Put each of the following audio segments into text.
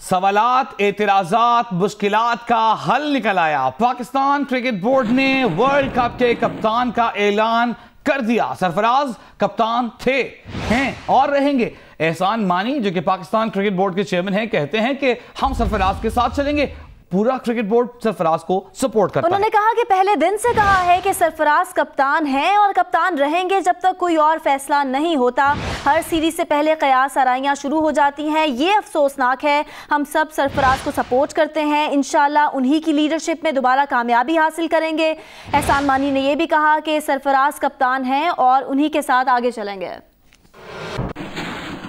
सवालात, एतराजात, मुश्किलात का हल निकल आया। पाकिस्तान क्रिकेट बोर्ड ने वर्ल्ड कप के कप्तान का ऐलान कर दिया। सरफराज कप्तान थे, हैं और रहेंगे। एहसान मानी, जो कि पाकिस्तान क्रिकेट बोर्ड के चेयरमैन हैं, कहते हैं कि हम सरफराज के साथ चलेंगे। पूरा क्रिकेट बोर्ड सरफराज को सपोर्ट करता है। उन्होंने कहा कि पहले दिन से कहा है कि सरफराज कप्तान हैं और कप्तान रहेंगे जब तक कोई और फैसला नहीं होता। हर सीरीज से पहले कयास आराइयां शुरू हो जाती हैं, ये अफसोसनाक है। हम सब सरफराज को सपोर्ट करते हैं, इंशाल्लाह उन्हीं की लीडरशिप में दोबारा कामयाबी हासिल करेंगे। एहसान मानी ने यह भी कहा कि सरफराज कप्तान हैं और उन्हीं के साथ आगे चलेंगे।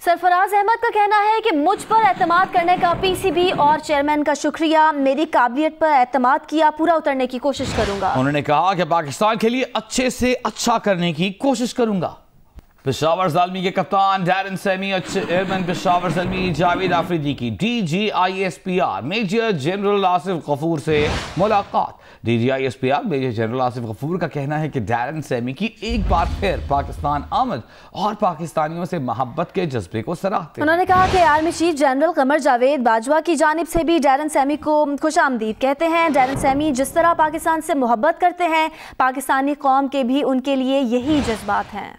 सरफराज अहमद का कहना है कि मुझ पर एतमाद करने का पीसीबी और चेयरमैन का शुक्रिया। मेरी काबिलियत पर एतमाद किया, पूरा उतरने की कोशिश करूंगा। उन्होंने कहा कि पाकिस्तान के लिए अच्छे से अच्छा करने की कोशिश करूंगा। पेशावर ज़ल्मी के कप्तान डैरन सैमी और चेयरमैन पेशावर ज़ल्मी जावेद आफरीदी की DGISPR major general Asif Ghafoor से मुलाकात। DGISPR major general Asif Ghafoor का कहना है कि डैरन सैमी की एक बार फिर पाकिस्तान आमद और पाकिस्तानियों से मोहब्बत के जज्बे को सराहते हैं। उन्होंने कहा कि army chief general Qamar Javed Bajwa की जानिब से भी डैरन सैमी को खुशामदीद कहते हैं। डैरन सैमी जिस तरह पाकिस्तान से मोहब्बत करते हैं, पाकिस्तानी कौम के भी उनके लिए यही जज्बात हैं।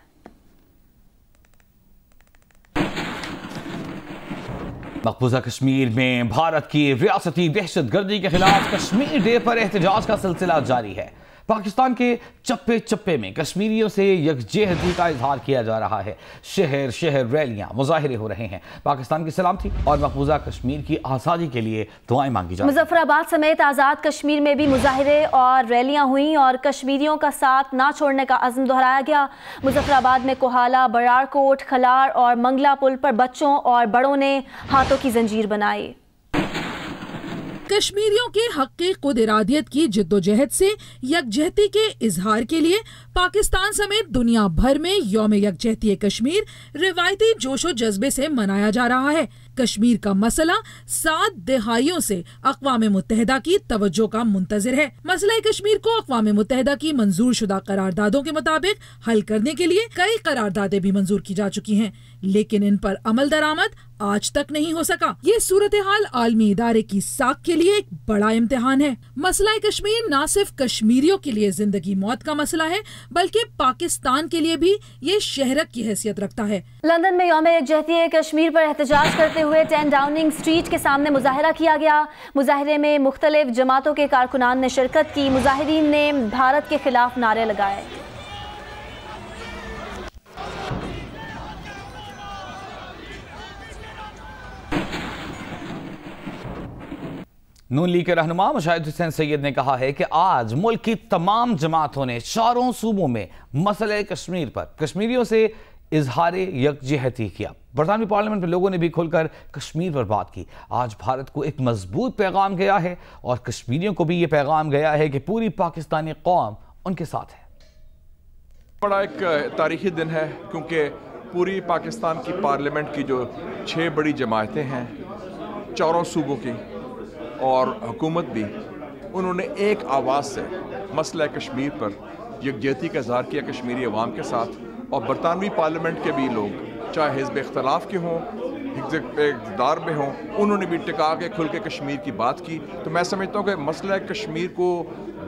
मकबूजा कश्मीर में भारत की रियासती दहशतगर्दी के खिलाफ कश्मीर डे पर एहतजाज का सिलसिला जारी है। पाकिस्तान के चप्पे चप्पे में कश्मीरियों से यकजहती का इजहार किया जा रहा है। शहर शहर रैलियां, मुजाहिरे हो रहे हैं। पाकिस्तान की सलामती और मकबूजा कश्मीर की आज़ादी के लिए दुआएं मांगी जा रही हैं। मुजफ्फराबाद समेत आज़ाद कश्मीर में भी मुजाहिरे और रैलियां हुई और कश्मीरियों का साथ ना छोड़ने का अज़्म दोहराया गया। मुजफ्फराबाद में कोहाला, बरारकोट, खलार और मंगला पुल पर बच्चों और बड़ों ने हाथों की जंजीर बनाई। कश्मीरियों के हक की खुद इरादियत की जिद्दोजहद से यकजहती के इजहार के लिए पाकिस्तान समेत दुनिया भर में यौम यकजहती कश्मीर रिवायती जोशो जज्बे से मनाया जा रहा है। कश्मीर का मसला 7 दहाइयों से अक़वाम मुत्तहिदा की तवज्जो का मुंतज़िर है। मसला कश्मीर को अक़वाम मुत्तहिदा की मंजूर शुदा करारदादों के मुताबिक हल करने के लिए कई करारदादें भी मंजूर की जा चुकी हैं, लेकिन इन पर अमल दरामद आज तक नहीं हो सका। ये सूरत हाल आलमी इदारे की साख के लिए एक बड़ा इम्तिहान है। मसला कश्मीर न सिर्फ कश्मीरियों के लिए जिंदगी मौत का मसला है, बल्कि पाकिस्तान के लिए भी ये शहरक की हैसियत रखता है। लंदन में यौम यकजहती कश्मीर पर एहतजाज करते हुए 10 डाउनिंग स्ट्रीट के सामने मुजाहिरा किया गया। मुजाहिरे में मुख्तलिफ जमातों के कारकुनान ने शिरकत की। मुजाहिरीन ने भारत के खिलाफ नारे लगाए। नून लीग के रहनुमा मुशाहिद हुसैन सैयद ने कहा है कि आज मुल्क की तमाम जमातों ने चारों सूबों में मसले कश्मीर पर कश्मीरियों से इजहारे यकजहती किया। बरतानवी पार्लियामेंट में लोगों ने भी खुलकर कश्मीर पर बात की। आज भारत को एक मजबूत पैगाम गया है और कश्मीरियों को भी ये पैगाम गया है कि पूरी पाकिस्तानी कौम उनके साथ है। बड़ा एक तारीखी दिन है, क्योंकि पूरी पाकिस्तान की पार्लियामेंट की जो 6 बड़ी जमातें हैं, चारों सूबों की और हुकूमत भी, उन्होंने एक आवाज़ से मसला कश्मीर पर यकजहती का इज़हार किया कश्मीरी अवाम के साथ। और बरतानवी पार्लियामेंट के भी लोग, चाहे हिज़्ब इख्तलाफ के हों, हिज़्ब इक़्तिदार में हों, उन्होंने भी टिका के खुल के कश्मीर की बात की। तो मैं समझता हूँ कि मसला कश्मीर को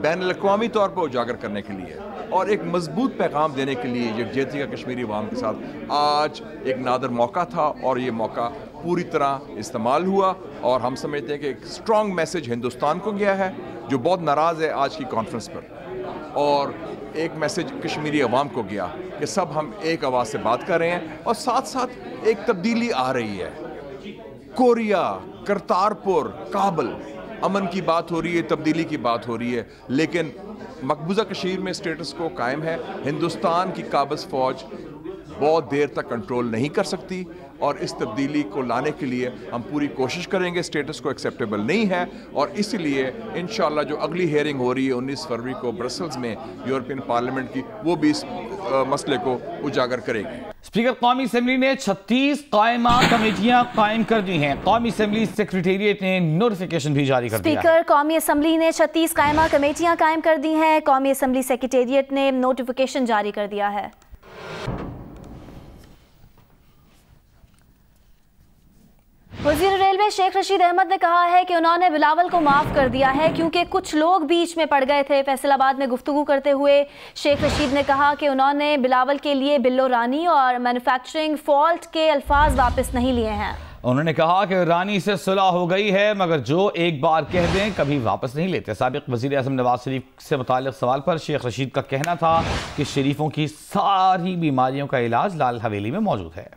बैनुल-अक़वामी तौर पर उजागर करने के लिए और एक मजबूत पैगाम देने के लिए यकजहती का कश्मीरी अवाम के साथ आज एक नादर मौका था और ये मौका पूरी तरह इस्तेमाल हुआ। और हम समझते हैं कि एक स्ट्रॉन्ग मैसेज हिंदुस्तान को गया है, जो बहुत नाराज़ है आज की कॉन्फ्रेंस पर, और एक मैसेज कश्मीरी अवाम को गया कि सब हम एक आवाज़ से बात कर रहे हैं। और साथ साथ एक तब्दीली आ रही है। कोरिया, करतारपुर, काबुल, अमन की बात हो रही है, तब्दीली की बात हो रही है, लेकिन मकबूजा कश्मीर में स्टेटस को कायम है। हिंदुस्तान की काबिज़ फ़ौज बहुत देर तक कंट्रोल नहीं कर सकती और इस तब्दीली को लाने के लिए हम पूरी कोशिश करेंगे। स्टेटस को एक्सेप्टेबल नहीं है और इसलिए इंशाअल्लाह जो अगली हेयरिंग हो रही है 19 फरवरी को ब्रसल्स में यूरोपियन पार्लियामेंट की, वो भी इस मसले को उजागर करेगी। स्पीकर कौमी असम्बली ने 36 कायमा कमेटियां कायम कर दी हैं। कौमी असम्बली सेक्रेटेरिएट ने नोटिफिकेशन भी जारी कर दिया है। स्पीकर कौमी असम्बली ने 36 कायमा कमेटियां कायम कर दी हैं। कौमी असम्बली सेक्रेटेरिएट ने नोटिफिकेशन जारी कर दिया है। वज़ीर रेलवे शेख रशीद अहमद ने कहा है कि उन्होंने बिलावल को माफ़ कर दिया है क्योंकि कुछ लोग बीच में पड़ गए थे। फैसलाबाद में गुफ्तगू करते हुए शेख रशीद ने कहा कि उन्होंने बिलावल के लिए बिल्लो रानी और मैन्युफैक्चरिंग फॉल्ट के अल्फाज वापस नहीं लिए हैं। उन्होंने कहा कि रानी से सुलह हो गई है मगर जो एक बार कह दें कभी वापस नहीं लेते। साबिक वज़ीर आज़म नवाज शरीफ से मुताल्लिक़ सवाल पर शेख रशीद का कहना था कि शरीफों की सारी बीमारियों का इलाज लाल हवेली में मौजूद है।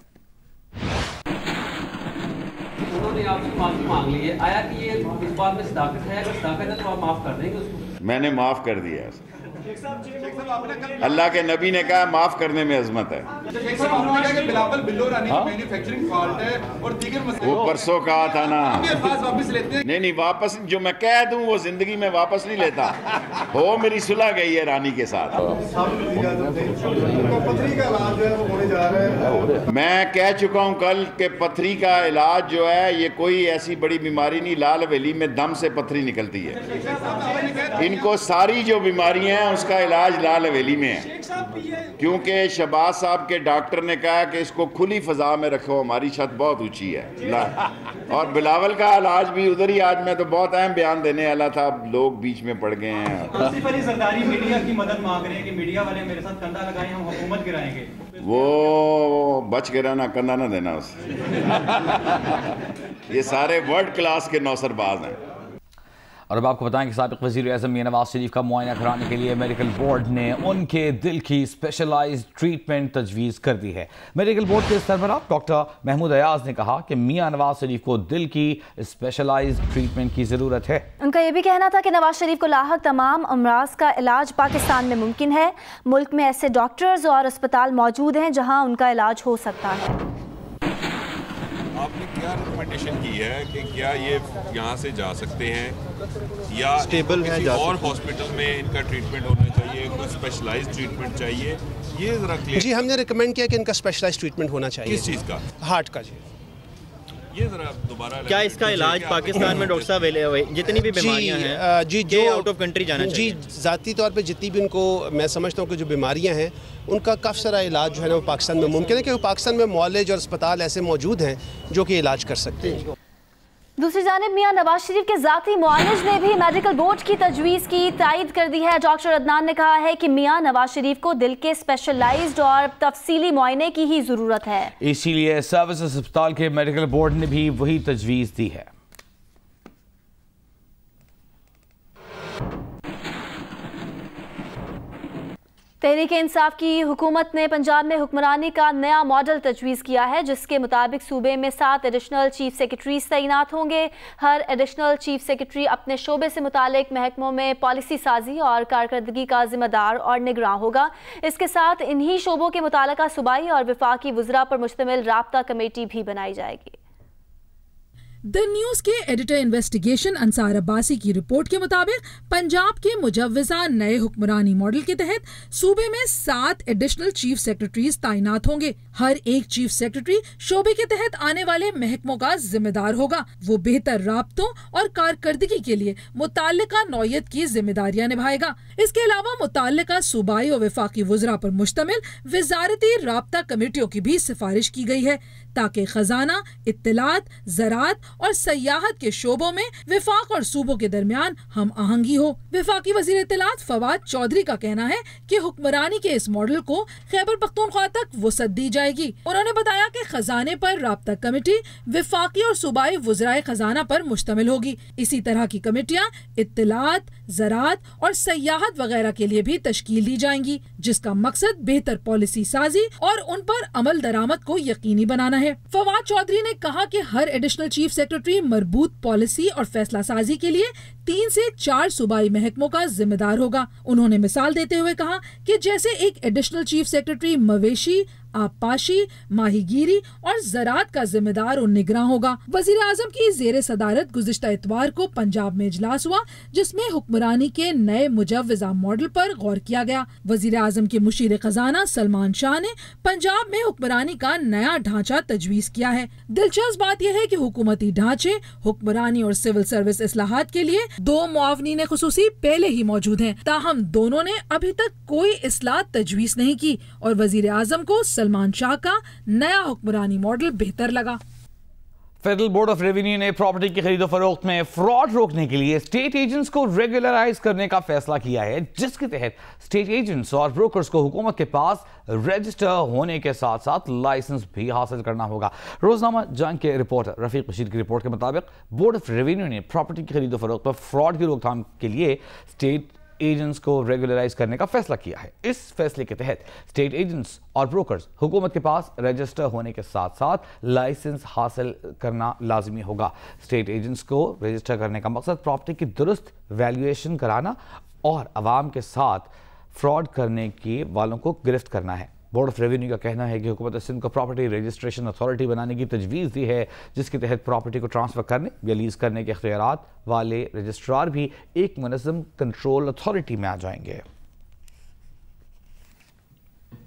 उन्होंने आपसे माफी मांग ली है, आया कि ये इस बात में सदाकत है? अगर सदाकत है तो आप माफ कर देंगे उसको? मैंने माफ कर दिया है। अल्लाह के नबी ने कहा माफ करने में अजमत है। वो परसों कहा था ना, नहीं वापस, जो मैं कह दूं वो जिंदगी में वापस नहीं लेता। हो मेरी सुलह गई है रानी के साथ। मैं कह चुका हूं कल के पथरी का इलाज जो है ये कोई ऐसी बड़ी बीमारी नहीं, लाल हवेली में दम से पथरी निकलती है। इनको सारी जो बीमारियां हैं उसका इलाज लाल हवेली में है, क्योंकि शहबाज साहब के डॉक्टर ने कहा कि इसको खुली फजा में रखो, हमारी छत बहुत ऊंची है। और बिलावल का इलाज भी उधर ही। आज मैं तो बहुत अहम बयान देने वाला था, लोग बीच में पड़ गए हैं। सरदारी मीडिया की मदद मांग रहे हैं कि मीडिया वाले मेरे साथ कंधा लगाएं, हम हुकूमत गिराएंगे। वो बच गिराना, कंधा ना देना उसे। ये सारे वर्ल्ड क्लास के नौसरबाज हैं। और अब आपको बताएं कि साबिक वज़ीर आज़म मियां नवाज शरीफ का मुआयना कराने के लिए मेडिकल बोर्ड ने उनके दिल की स्पेशलाइज्ड ट्रीटमेंट तजवीज़ कर दी है। मेडिकल बोर्ड के सरबराह डॉक्टर महमूद अयाज ने कहा कि मियां नवाज शरीफ को दिल की स्पेशलाइज्ड ट्रीटमेंट की ज़रूरत है। उनका यह भी कहना था कि नवाज शरीफ को लाहक तमाम अमराज का इलाज पाकिस्तान में मुमकिन है। मुल्क में ऐसे डॉक्टर्स और अस्पताल मौजूद हैं जहाँ उनका इलाज हो सकता है। आपने क्या रिकमेंडेशन की है कि क्या ये यहाँ से जा सकते हैं या स्टेबल है, किसी और हॉस्पिटल में इनका ट्रीटमेंट होना चाहिए, कोई स्पेशलाइज्ड ट्रीटमेंट चाहिए? ये जरा क्लियर। जी हमने रिकमेंड किया कि इनका स्पेशलाइज्ड ट्रीटमेंट होना चाहिए। किस चीज़ का? हार्ट का। जी ये जरा दोबारा क्या इसका इलाज पाकिस्तान में डॉक्टर साहब जितनी भी बीमारियां हैं जी जो आउट ऑफ कंट्री जाना चाहिए? जी ज़ाती तौर पे जितनी भी उनको मैं समझता हूँ कि जो बीमारियां हैं उनका काफ़ी सारा इलाज जो है ना वो पाकिस्तान में मुमकिन है, क्योंकि पाकिस्तान में मॉलेज और अस्पताल ऐसे मौजूद हैं जो कि इलाज कर सकते हैं। दूसरी जानिब मियां नवाज शरीफ के ज़ाती मुआलिज ने भी मेडिकल बोर्ड की तजवीज़ की तायद कर दी है। डॉक्टर अदनान ने कहा है कि मियां नवाज शरीफ को दिल के स्पेशलाइज्ड और तफसीली मुआयने की ही ज़रूरत है। इसीलिए सर्विसेज अस्पताल के मेडिकल बोर्ड ने भी वही तजवीज़ दी है। तहरीक इंसाफ की हुकूमत ने पंजाब में हुक्मरानी का नया मॉडल तजवीज़ किया है, जिसके मुताबिक सूबे में 7 एडिशनल चीफ सेक्रेटरीज तैनात होंगे। हर एडिशनल चीफ सेक्रेटरी अपने शोबे से मुतालिक महकमों में पॉलिसी साजी और कारकर्दगी का जिम्मेदार और निगरान होगा। इसके साथ इन्हीं शोबों के मुतालिका सूबाई और वफाकी वज़रा पर मुश्तमिल राब्ता कमेटी भी बनाई जाएगी। द न्यूज के एडिटर इन्वेस्टिगेशन अंसार अब्बासी की रिपोर्ट के मुताबिक पंजाब के मुजव्वजा नए हुक्मरानी मॉडल के तहत सूबे में 7 एडिशनल चीफ सेक्रेटरीज तैनात होंगे। हर एक चीफ सेक्रेटरी शोबे के तहत आने वाले महकमों का जिम्मेदार होगा। वो बेहतर राब्तों और कारकर्दगी के लिए मुताल्लिका नौयत की जिम्मेदारियां निभाएगा। इसके अलावा मुताल्लिका सूबाई और वफाकी वज़रा पर मुश्तमिल वजारती राब्ता कमेटियों की भी सिफारिश की गई है, ताकि खजाना, इत्तलात, ज़राअत और सयाहत के शोबों में विफाक और सूबों के दरमियान हम आहंगी हो। विफाकी वजीर इत्तलात फवाद चौधरी का कहना है कि हुक्मरानी के इस मॉडल को खैबर पख्तूनख्वा तक वसअत दी जाएगी। उन्होंने बताया कि खजाने पर राब्ता कमेटी विफाकी और सूबाई वज़राए खजाना पर मुश्तमिल होगी। इसी तरह की कमेटियाँ इत्तलात, ज़राअत और सयाहत वगैरह के लिए भी तश्कील दी जाएंगी, जिसका मकसद बेहतर पॉलिसी साजी और उन पर अमल दरामद को यकीनी बनाना है। फवाद चौधरी ने कहा कि हर एडिशनल चीफ सेक्रेटरी मरबूत पॉलिसी और फैसला साजी के लिए 3 से 4 सूबाई महकमों का जिम्मेदार होगा। उन्होंने मिसाल देते हुए कहा कि जैसे एक एडिशनल चीफ सेक्रेटरी मवेशी, आबपाशी, माहीगीरी और ज़राअत का जिम्मेदार और निगरान होगा। वजीर आजम की जेर सदारत गुज़िश्ता इतवार को पंजाब में इजलास हुआ, जिसमें हुक्मरानी के नए मुजव्वजा मॉडल पर गौर किया गया। वजीर आजम के मुशीर खजाना सलमान शाह ने पंजाब में हुक्मरानी का नया ढांचा तजवीज़ किया है। दिलचस्प बात यह है कि हुकूमती ढांचे, हुक्मरानी और सिविल सर्विस इस्लाहात के लिए 2 मुआवनीन खुसूसी पहले ही मौजूद हैं, ताहम दोनों ने अभी तक कोई इस्लाह तजवीज़ नहीं की और वजीर आजम को सलमान शाह का नया हुक्मरानी मॉडल बेहतर लगा। फेडरल बोर्ड ऑफ रेवेन्यू ने प्रॉपर्टी की खरीदो फरोख्त में फ्रॉड रोकने के लिए स्टेट एजेंट्स को रेगुलराइज करने का फैसला किया है, जिसके तहत स्टेट एजेंट्स और ब्रोकर्स को हुकूमत के पास रजिस्टर होने के साथ साथ लाइसेंस भी हासिल करना होगा। रोजनामा जंग के रिपोर्टर रफीक बशीर की रिपोर्ट के मुताबिक बोर्ड ऑफ रेवेन्यू ने प्रॉपर्टी की खरीदो फरोख्त में फ्रॉड की रोकथाम के लिए स्टेट एजेंट्स को रेगुलराइज करने का फैसला किया है। इस फैसले के तहत स्टेट एजेंट्स और ब्रोकर्स हुकूमत के पास रजिस्टर होने के साथ साथ लाइसेंस हासिल करना लाजमी होगा। स्टेट एजेंट्स को रजिस्टर करने का मकसद प्रॉपर्टी की दुरुस्त वैल्यूएशन कराना और अवाम के साथ फ्रॉड करने के वालों को गिरफ्त करना है। बोर्ड ऑफ रेवेन्यू का कहना है कि हुकूमत सिंध को प्रॉपर्टी रजिस्ट्रेशन अथॉरिटी बनाने की तजवीज़ दी है, जिसके तहत प्रॉपर्टी को ट्रांसफ़र करने या लीज करने के इख्तियारात वाले रजिस्ट्रार भी एक मुनज़्ज़म कंट्रोल अथॉरिटी में आ जाएंगे।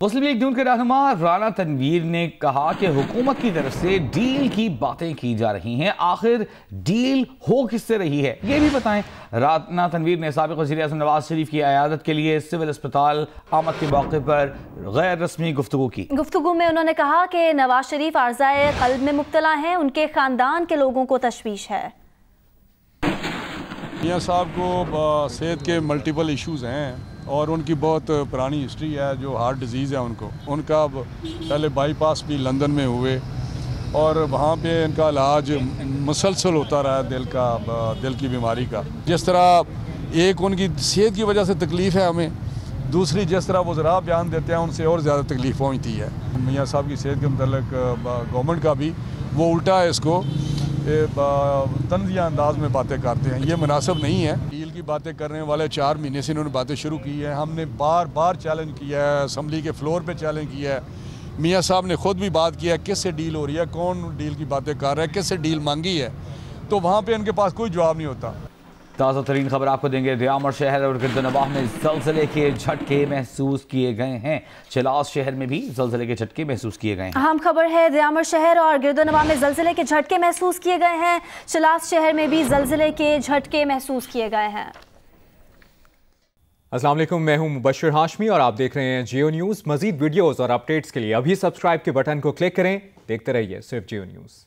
मुस्लिम लीग नून के रहनुमा राना तनवीर ने कहा कि हुकूमत की तरफ से डील की बातें की जा रही हैं, आखिर डील हो किससे रही है ये भी बताएं। राना तनवीर ने साबिक़ वज़ीर आज़म नवाज शरीफ की अयादत के लिए सिविल अस्पताल आमद के मौके पर गैर रस्मी गुफ्तगू की। गुफ्तगू में उन्होंने कहा कि नवाज शरीफ आर्ज़ाए क़ल्ब में मुब्तला हैं, उनके ख़ानदान के लोगों को तशवीश है। मियां साहब को सेहत के मल्टीपल इश्यूज़ हैं और उनकी बहुत पुरानी हिस्ट्री है, जो हार्ट डिजीज़ है उनका पहले बाईपास भी लंदन में हुए और वहाँ पे इनका इलाज मुसलसल होता रहा दिल की बीमारी का। जिस तरह एक उनकी सेहत की वजह से तकलीफ़ है हमें, दूसरी जिस तरह वो ज़रा बयान देते हैं उनसे और ज़्यादा तकलीफ़ पहुँचती है। मियां साहब की सेहत के मतलब गवर्नमेंट का भी वो उल्टा है, इसको तंज़िया अंदाज में बातें करते हैं, ये मुनासिब नहीं है। डील की बातें करने वाले 4 महीने से इन्होंने बातें शुरू की है, हमने बार बार चैलेंज किया है, असम्बली के फ्लोर पे चैलेंज किया है। मियां साहब ने खुद भी बात किया है किससे डील हो रही है, कौन डील की बातें कर रहा है, किससे डील मांगी है, तो वहाँ पे इनके पास कोई जवाब नहीं होता। ताज़ा तरीन खबर आपको देंगे। दियामर शहर और गिरदनवाह में ज़लज़ले के झटके महसूस किए गए हैं। चिलास शहर में भी ज़लज़ले के झटके महसूस किए गए हैं। अहम खबर है, दियामर शहर और गिरदनवाह में ज़लज़ले के झटके महसूस किए गए हैं। चिलास शहर में भी ज़लज़ले के झटके महसूस किए गए हैं। अस्सलाम वालेकुम, मैं हूं मुबश्शिर हाशमी और आप देख रहे हैं जियो न्यूज़। मज़ीद वीडियोज़ और अपडेट्स के लिए अभी सब्सक्राइब के बटन को क्लिक करें। देखते रहिए सिर्फ जियो न्यूज़।